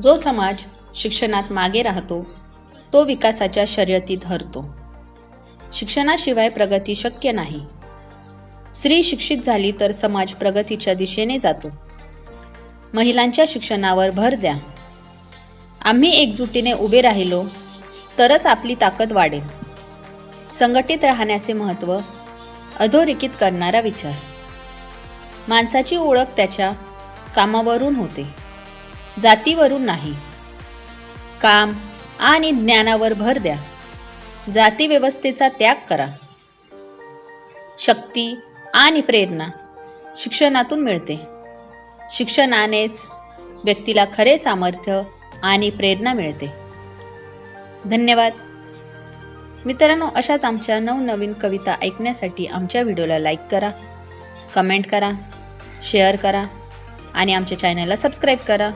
जो समाज शिक्षणात मागे राहतो तो विकासाच्या शर्यतीत हरतो. शिक्षणाशिवाय प्रगती शक्य नाही. स्त्री शिक्षित झाली तर समाज प्रगतीच्या दिशेने जातो. महिलांच्या शिक्षणावर भर द्या. आम्ही एकजुटीने उभे राहिलो तरच आपली ताकद वाढेल. संघटित राहण्याचे महत्त्व अधोरेखित करणारा विचार. माणसाची ओळख त्याच्या कामावरून होते, जातीवरून नाही. काम आणि ज्ञानावर भर द्या. जाती व्यवस्थेचा त्याग करा. शक्ती आणि प्रेरणा शिक्षणातून मिळते. शिक्षणानेच व्यक्तीला खरे सामर्थ्य आणि प्रेरणा मिळते. धन्यवाद मित्रांनो. अशाच आमच्या नवनवीन कविता ऐकण्यासाठी आमच्या व्हिडिओला लाईक करा, कमेंट करा, शेअर करा आणि आमच्या चॅनलला सबस्क्राईब करा.